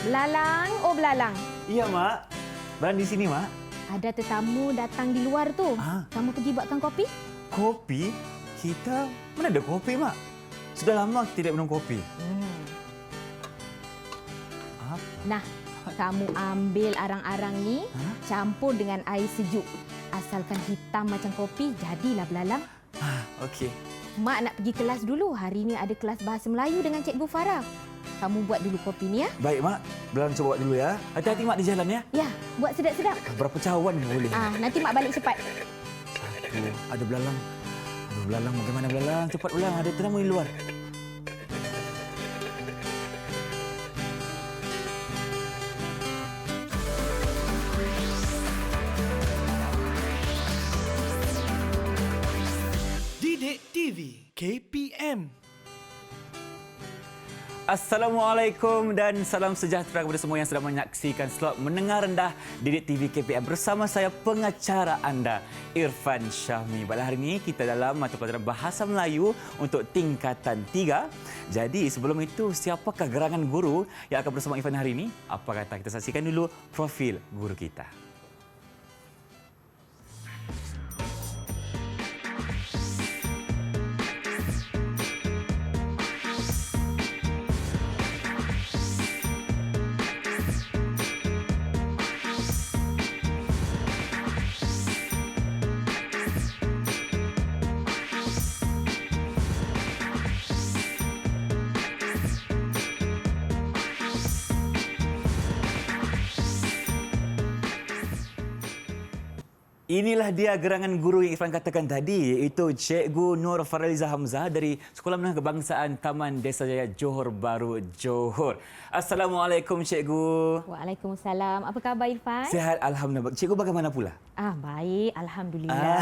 Belalang, oh belalang. Iya, Mak. Belalang di sini, Mak. Ada tetamu datang di luar tu. Kamu pergi buatkan kopi? Kopi? Kita mana ada kopi, Mak? Sudah lama kita tidak minum kopi. Apa? Nah, kamu ambil arang-arang ni, campur dengan air sejuk. Asalkan hitam macam kopi, jadilah belalang. Okey. Mak nak pergi kelas dulu. Hari ni ada kelas Bahasa Melayu dengan Cikgu Farah. Kamu buat dulu kopi ni, ya? Baik, Mak. Belalang coba buat dulu, ya. Hati-hati, Mak, di jalan, ya. Ya, buat sedap-sedap. Berapa cawan boleh? Nanti Mak balik cepat. Ada belalang. Aduh, belalang. Bagaimana belalang? Cepat belalang. Ada tetamu di luar. Didik TV KPM. Assalamualaikum dan salam sejahtera kepada semua yang sedang menyaksikan slot Mendengar Rendah Didik TV KPM bersama saya pengacara anda Irfan Syahmi. Pada hari ini kita dalam mata pelajaran Bahasa Melayu untuk tingkatan 3. Jadi sebelum itu, siapakah gerangan guru yang akan bersama Irfan hari ini? Apa kata kita saksikan dulu profil guru kita. Inilah dia gerangan guru yang Irfan katakan tadi, iaitu Cikgu Nur Faraliza Hamzah dari Sekolah Menengah Kebangsaan Taman Desa Jaya Johor Bahru, Johor. Assalamualaikum, Cikgu. Waalaikumsalam. Apa khabar, Irfan? Sihat, Alhamdulillah. Cikgu bagaimana pula? Baik. Alhamdulillah.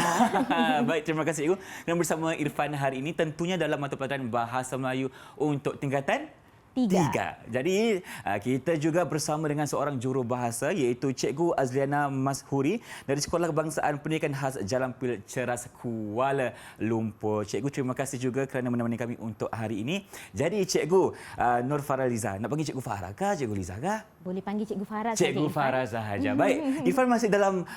Baik, terima kasih, Cikgu. Dan bersama Irfan hari ini tentunya dalam mata pelajaran Bahasa Melayu untuk tingkatan 3. Jadi kita juga bersama dengan seorang jurubahasa iaitu Cikgu Azliana Mashuri dari Sekolah Kebangsaan Pendidikan Khas Jalan Pil Ceras, Kuala Lumpur. Cikgu, terima kasih juga kerana menemani kami untuk hari ini. Jadi Cikgu Nur Faraliza, nak panggil Cikgu Farah kah, Cikgu Liza kah? Boleh panggil Cikgu Farah saja. Cikgu Farah sahaja. Baik, Irfan masih dalam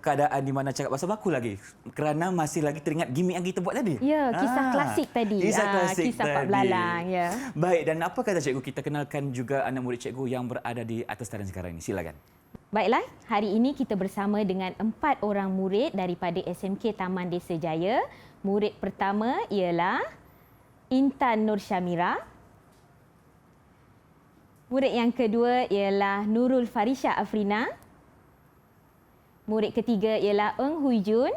keadaan di mana cakap bahasa baku lagi kerana masih lagi teringat gimmick yang kita buat tadi. Ya, kisah klasik tadi. Kisah klasik kisah tadi. Pak Belalang, ya. Baik, dan apa kata Cikgu, kita kenalkan juga anak murid Cikgu yang berada di atas talian sekarang ini. Silakan. Baiklah, hari ini kita bersama dengan 4 orang murid daripada SMK Taman Desa Jaya. Murid pertama ialah Intan Nur Syamira. Murid yang kedua ialah Nurul Farisha Afrina. Murid ketiga ialah Eng Hui Jun.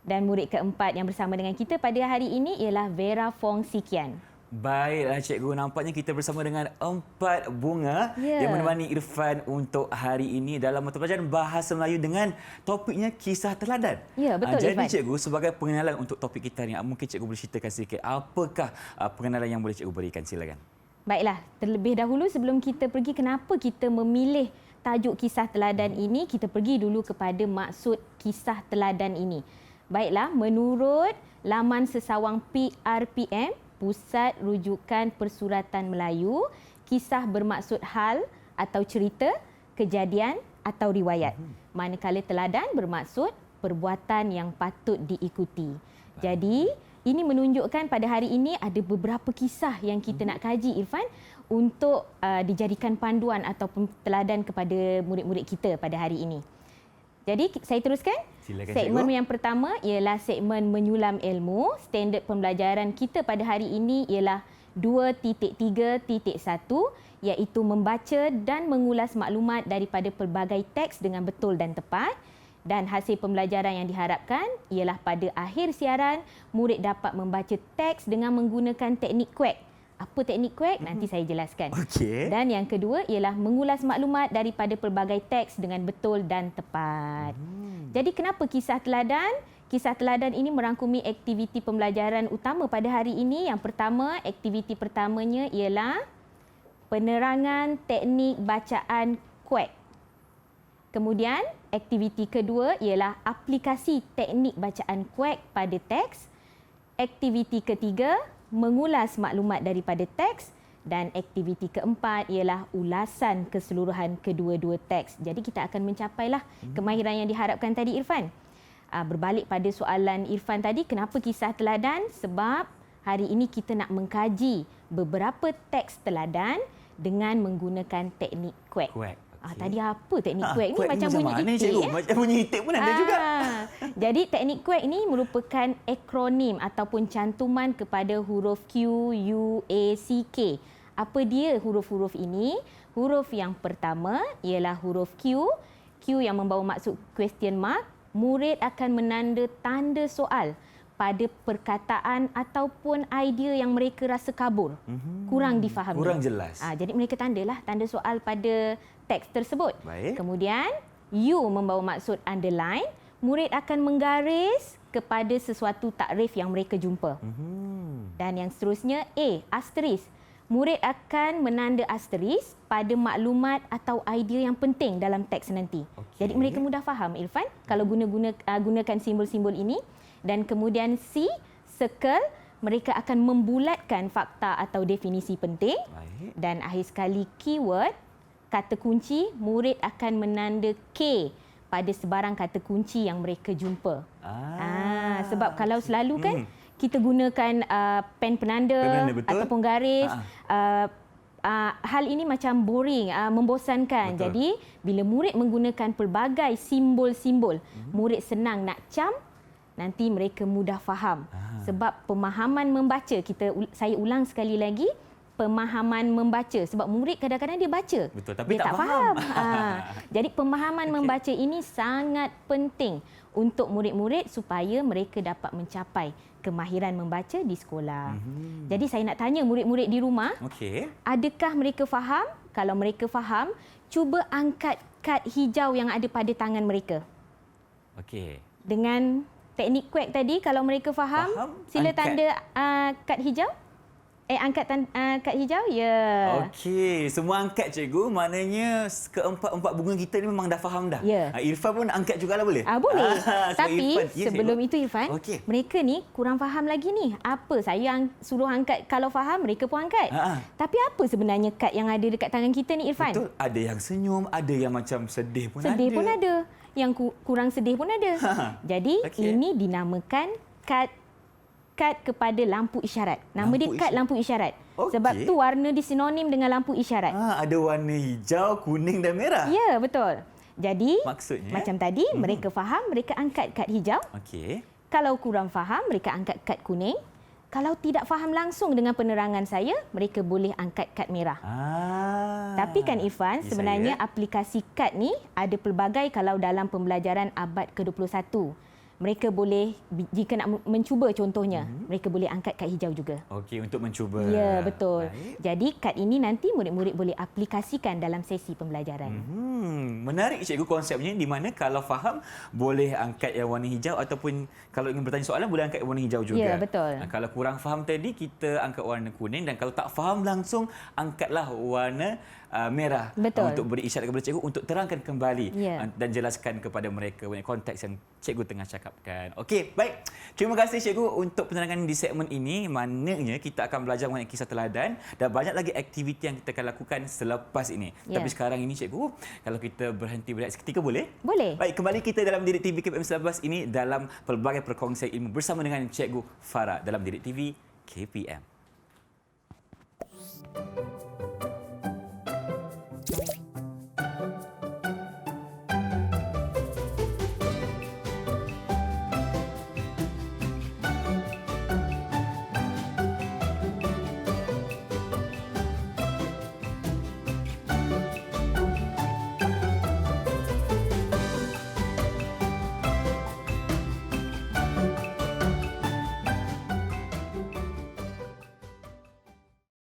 Dan murid keempat yang bersama dengan kita pada hari ini ialah Vera Fong Sikian. Baiklah Cikgu, nampaknya kita bersama dengan 4 bunga yang menemani Irfan untuk hari ini dalam mata pelajaran Bahasa Melayu dengan topiknya kisah teladan. Ya, betul, Jadi Irfan. Cikgu, sebagai pengenalan untuk topik kita ni, mungkin Cikgu boleh ceritakan sedikit apakah pengenalan yang boleh Cikgu berikan. Silakan. Baiklah, terlebih dahulu sebelum kita pergi kenapa kita memilih tajuk kisah teladan ini, kita pergi dulu kepada maksud kisah teladan ini. Baiklah, menurut laman sesawang PRPM, Pusat Rujukan Persuratan Melayu, kisah bermaksud hal atau cerita, kejadian atau riwayat. Manakala teladan bermaksud perbuatan yang patut diikuti. Jadi, ini menunjukkan pada hari ini ada beberapa kisah yang kita nak kaji, Irfan, untuk dijadikan panduan ataupun teladan kepada murid-murid kita pada hari ini. Jadi, saya teruskan. Silakan, segmen Cikgu. yang pertama ialah segmen menyulam ilmu. Standard pembelajaran kita pada hari ini ialah 2.3.1 iaitu membaca dan mengulas maklumat daripada pelbagai teks dengan betul dan tepat. Dan hasil pembelajaran yang diharapkan ialah pada akhir siaran, murid dapat membaca teks dengan menggunakan teknik kuek. Apa teknik kuek? Nanti saya jelaskan. Okey. Dan yang kedua ialah mengulas maklumat daripada pelbagai teks dengan betul dan tepat. Jadi kenapa kisah teladan? Kisah teladan ini merangkumi aktiviti pembelajaran utama pada hari ini. Yang pertama, aktiviti pertamanya ialah penerangan teknik bacaan kuek. Kemudian, aktiviti kedua ialah aplikasi teknik bacaan kuek pada teks. Aktiviti ketiga, mengulas maklumat daripada teks. Dan aktiviti keempat ialah ulasan keseluruhan kedua-dua teks. Jadi kita akan mencapailah kemahiran yang diharapkan tadi, Irfan. Berbalik pada soalan Irfan tadi, kenapa kisah teladan? Sebab hari ini kita nak mengkaji beberapa teks teladan dengan menggunakan teknik kuek. Tadi apa teknik kuek ni? Macam bunyi itik. Macam bunyi itik pun ada juga. Jadi teknik kuek ni merupakan akronim ataupun cantuman kepada huruf Q, U, A, C, K. Apa dia huruf-huruf ini? Huruf yang pertama ialah huruf Q. Q yang membawa maksud question mark. Murid akan menanda tanda soal pada perkataan ataupun idea yang mereka rasa kabur, kurang difahami. Kurang jelas. Jadi mereka tandalah tanda soal pada teks tersebut. Baik. Kemudian U membawa maksud underline. Murid akan menggaris kepada sesuatu takrif yang mereka jumpa. Dan yang seterusnya A, asterisk. Murid akan menanda asterisk pada maklumat atau idea yang penting dalam teks nanti. Jadi mereka mudah faham, Irfan, kalau gunakan simbol-simbol ini. Dan kemudian C, circle, mereka akan membulatkan fakta atau definisi penting. Baik. Dan akhir sekali keyword, kata kunci, murid akan menanda K pada sebarang kata kunci yang mereka jumpa. Sebab kalau selalu kan kita gunakan pen penanda ataupun garis, hal ini macam boring, membosankan. Betul. Jadi bila murid menggunakan pelbagai simbol-simbol, murid senang nak cam, nanti mereka mudah faham. Sebab pemahaman membaca, saya ulang sekali lagi, pemahaman membaca. Sebab murid kadang-kadang dia baca. Betul, tapi dia tak faham. Jadi pemahaman membaca ini sangat penting untuk murid-murid supaya mereka dapat mencapai kemahiran membaca di sekolah. Jadi saya nak tanya murid-murid di rumah, adakah mereka faham? Kalau mereka faham, cuba angkat kad hijau yang ada pada tangan mereka. Dengan teknik kuek tadi, kalau mereka faham sila tanda kad hijau. Angkat kad hijau, ya. Okey, semua angkat cikgu. Maknanya keempat-empat bunga kita ni memang dah faham dah. Ya. Irfan pun angkat jugalah boleh? Boleh. Tapi Irfan, sebelum itu Irfan, mereka ni kurang faham lagi ni. Apa saya suruh angkat, kalau faham mereka pun angkat. Tapi apa sebenarnya kad yang ada dekat tangan kita ni, Irfan? Betul. Ada yang senyum, ada yang macam sedih pun ada. Sedih pun ada. Yang kurang sedih pun ada. Jadi ini dinamakan kad kepada lampu isyarat. Nama dia kad lampu isyarat. Sebab tu warna dia sinonim dengan lampu isyarat. Ada warna hijau, kuning dan merah. Ya, betul. Jadi, maksudnya macam tadi, mereka faham, mereka angkat kad hijau. Kalau kurang faham, mereka angkat kad kuning. Kalau tidak faham langsung dengan penerangan saya, mereka boleh angkat kad merah. Tapi kan Irfan, sebenarnya aplikasi kad ni ada pelbagai kalau dalam pembelajaran abad ke-21. Mereka boleh, jika nak mencuba contohnya, mereka boleh angkat kad hijau juga. Untuk mencuba. Ya, betul. Baik. Jadi kad ini nanti murid-murid boleh aplikasikan dalam sesi pembelajaran. Menarik cikgu konsepnya, di mana kalau faham boleh angkat yang warna hijau ataupun kalau ingin bertanya soalan boleh angkat warna hijau juga. Ya, betul. Kalau kurang faham tadi kita angkat warna kuning, dan kalau tak faham langsung angkatlah warna merah. Betul. Untuk beri isyarat kepada cikgu untuk terangkan kembali dan jelaskan kepada mereka konteks yang cikgu tengah cakapkan. Okey, baik. Terima kasih cikgu untuk penerangan di segmen ini. Maknanya kita akan belajar mengenai kisah teladan dan banyak lagi aktiviti yang kita akan lakukan selepas ini. Tapi sekarang ini cikgu, kalau kita berhenti berehat seketika boleh? Boleh. Baik, kembali kita dalam Didik TV KPM selepas ini dalam pelbagai perkongsian ilmu bersama dengan Cikgu Farah dalam Didik TV KPM.